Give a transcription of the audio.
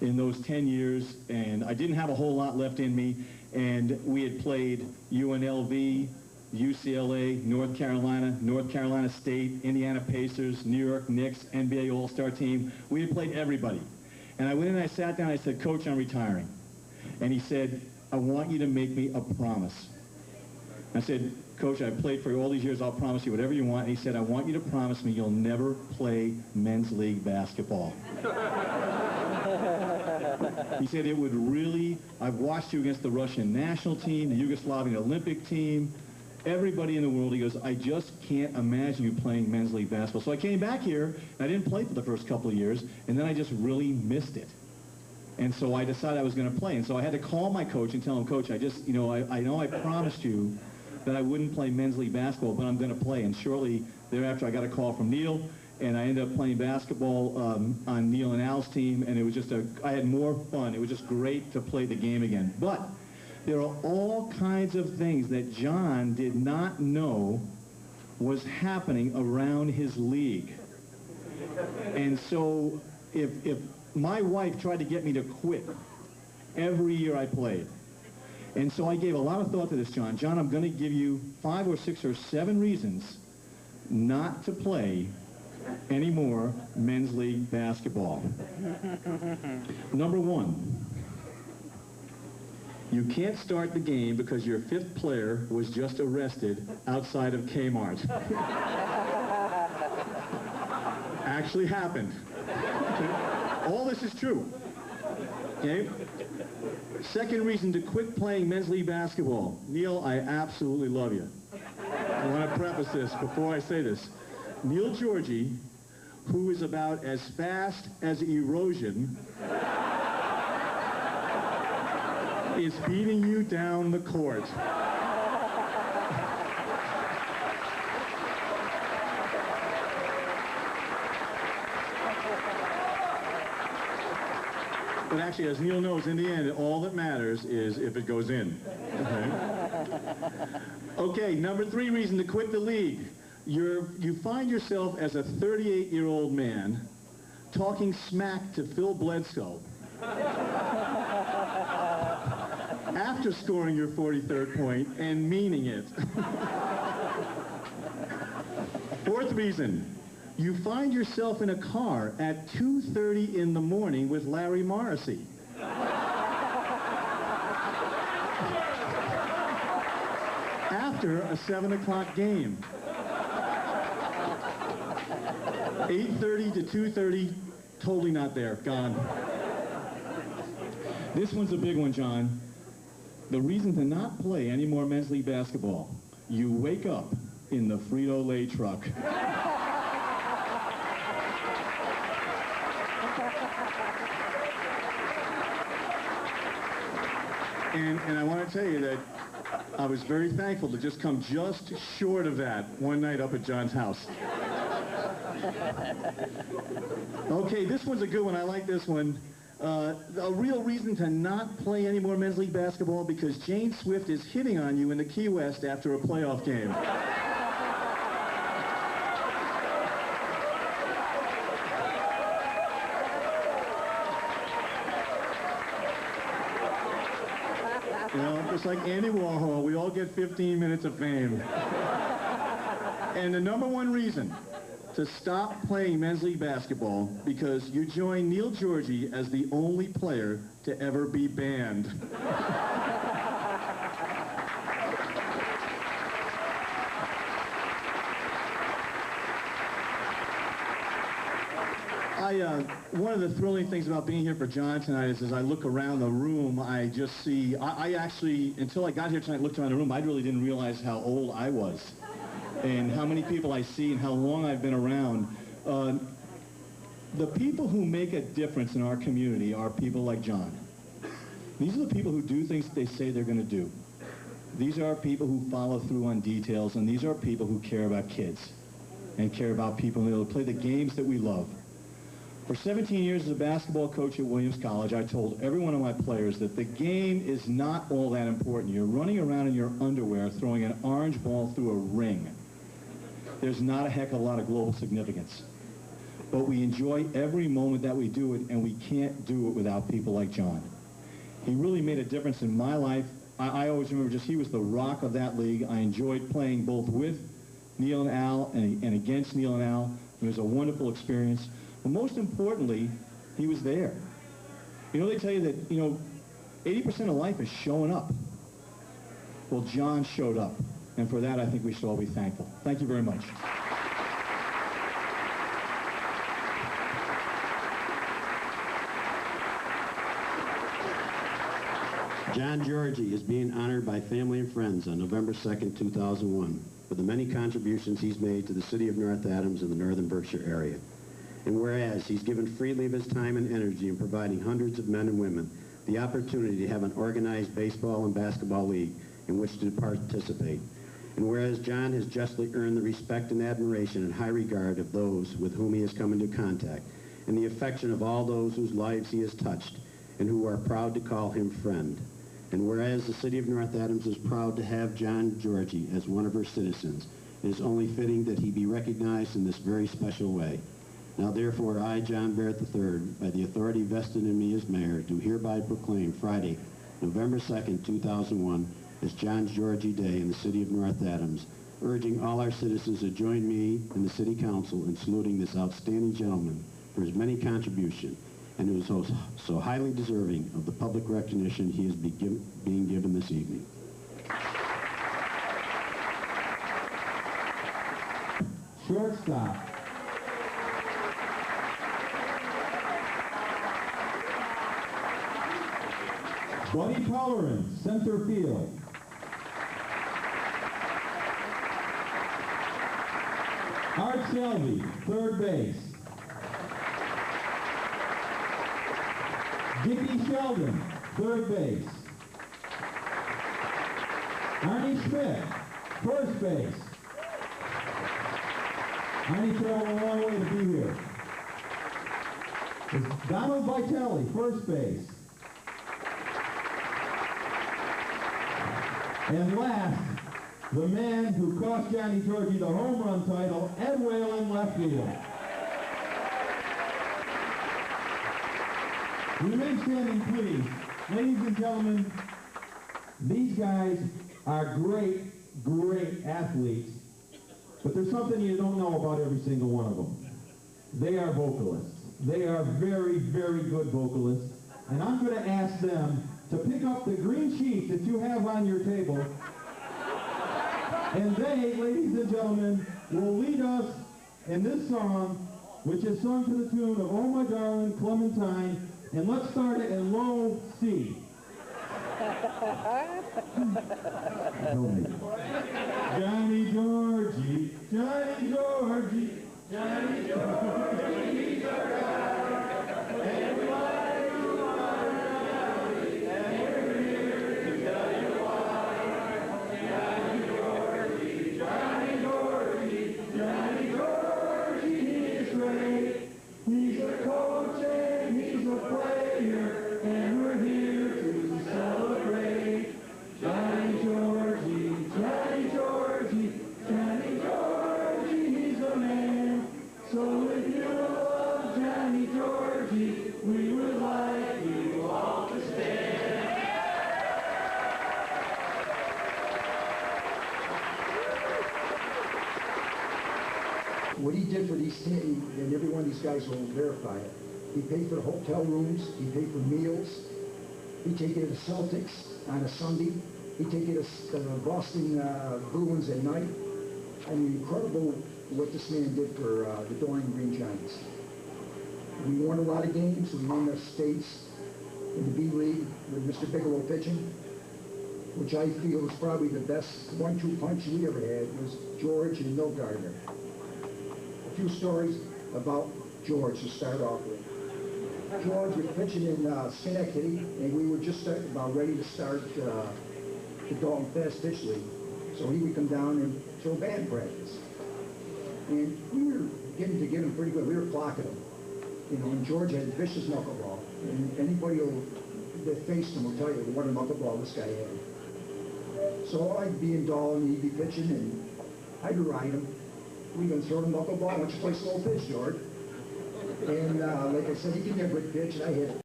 in those 10 years, and I didn't have a whole lot left in me, and we had played UNLV, UCLA, North Carolina State, Indiana Pacers, New York Knicks, NBA All-Star team. We had played everybody. And I went in and I sat down and I said, Coach, I'm retiring. And he said, I want you to make me a promise. I said, Coach, I've played for all these years. I'll promise you whatever you want. And he said, I want you to promise me you'll never play men's league basketball. He said it would really, I've watched you against the Russian national team, the Yugoslavian Olympic team, everybody in the world. He goes, I just can't imagine you playing men's league basketball. So I came back here, and I didn't play for the first couple of years, and then I just really missed it. And so I decided I was going to play. And so I had to call my coach and tell him, Coach, I just, I know I promised you that I wouldn't play men's league basketball, but I'm going to play. And shortly thereafter, I got a call from Neil, and I ended up playing basketball on Neil and Al's team, and it was just I had more fun. It was just great to play the game again. But there are all kinds of things that John did not know was happening around his league. And so if my wife tried to get me to quit every year I played. And so I gave a lot of thought to this, John. John, I'm going to give you 5 or 6 or 7 reasons not to play any more men's league basketball. Number 1, you can't start the game because your 5th player was just arrested outside of Kmart. Actually happened. Okay? All this is true. Okay? Second reason to quit playing men's league basketball. Neil, I absolutely love you. I want to preface this before I say this. Neil Georgie, who is about as fast as erosion, is beating you down the court. But actually, as Neil knows, in the end, all that matters is if it goes in. Okay, number 3 reason to quit the league. You find yourself as a 38-year-old man talking smack to Phil Bledsoe after scoring your 43rd point and meaning it. 4th reason. You find yourself in a car at 2:30 in the morning with Larry Morrissey. After a 7 o'clock game. 8:30 to 2:30, totally not there, gone. This one's a big one, John. The reason to not play any more men's league basketball. You wake up in the Frito-Lay truck. And I want to tell you that I was very thankful to just come just short of that one night up at John's house. Okay, this one's a good one. I like this one. A real reason to not play any more men's league basketball because Jane Swift is hitting on you in the Key West after a playoff game. You know, just like Andy Warhol, we all get 15 minutes of fame. And the number 1 reason to stop playing men's league basketball because you joined Neil Georgie as the only player to ever be banned. One of the thrilling things about being here for John tonight is as I look around the room, I just see, I actually, until I got here tonight, looked around the room, I really didn't realize how old I was and how many people I see and how long I've been around. The people who make a difference in our community are people like John. These are the people who do things they say they're going to do. These are people who follow through on details, and these are people who care about kids and care about people who play the games that we love. For 17 years as a basketball coach at Williams College, I told every one of my players that the game is not all that important. You're running around in your underwear throwing an orange ball through a ring. There's not a heck of a lot of global significance. but we enjoy every moment that we do it, and we can't do it without people like John. He really made a difference in my life. I always remember just he was the rock of that league. I enjoyed playing both with Neil and Al and against Neil and Al. It was a wonderful experience. But most importantly, he was there. You know, they tell you that, 80% of life is showing up. Well, John showed up. And for that, I think we should all be thankful. Thank you very much. John Georgie is being honored by family and friends on November 2nd, 2001, for the many contributions he's made to the city of North Adams and the Northern Berkshire area. And whereas he's given freely of his time and energy in providing hundreds of men and women the opportunity to have an organized baseball and basketball league in which to participate. And whereas John has justly earned the respect and admiration and high regard of those with whom he has come into contact, and the affection of all those whose lives he has touched, and who are proud to call him friend. And whereas the city of North Adams is proud to have John Georgie as one of her citizens, it is only fitting that he be recognized in this very special way. Now therefore, I, John Barrett III, by the authority vested in me as mayor, do hereby proclaim Friday, November 2nd, 2001, as John Georgie Day in the city of North Adams, urging all our citizens to join me and the city council in saluting this outstanding gentleman for his many contributions, and who is so highly deserving of the public recognition he is being given this evening. Shortstop. Buddy Pellerin, center field. Art Shelby, third base. Dickie Sheldon, third base. Arnie Schmidt, first base. Arnie traveled a long way to be here. It's Donald Vitelli, first base. And last, the man who cost Johnny Georgie the home run title, Ed Whalen, left field. Remain standing, please. Ladies and gentlemen, these guys are great, great athletes, but there's something you don't know about every single one of them. They are vocalists. They are very, very good vocalists, and I'm going to ask them to pick up the green sheet that you have on your table, and they, ladies and gentlemen, will lead us in this song, which is sung to the tune of Oh My Darling Clementine, and let's start it in low C. Johnny Georgie, Johnny Georgie, Johnny Georgie, he's our guy, and we like to honor him, and we're here to tell you why. Johnny Georgie, Johnny Georgie, Johnny Georgie is great. He's a coach and he's a player, and we're here to celebrate. Johnny Georgie, Johnny Georgie, Johnny Georgie, he's the man. So if you love Johnny Georgie, we would like you all to stand. What he did for these teams, and every one of these guys will verify it, he paid for the hotel rooms, he paid for meals, he'd take it to the Celtics on a Sunday, he'd take it to the Boston Bruins at night. I mean, incredible what this man did for the Dorian Green Giants. We won a lot of games, we won the states in the B League with Mr. Bigelow pitching, which I feel was probably the best 1-2 punch we ever had, was George and Milt Gardner. A few stories about George to start off with. George was pitching in Schenectady, and we were just about ready to start the Dalton Fast Pitch League. So he would come down and throw band practice. And we were getting to get him pretty good. We were clocking him. You know, and George had a vicious knuckleball. And anybody that faced him will tell you what a knuckleball this guy had. So I'd be in Dalton, he'd be pitching, and I'd ride him. We're going to throw the knuckleball. Why don't you play slow pitch, George? And like I said, he gave me a good pitch, and I hit it.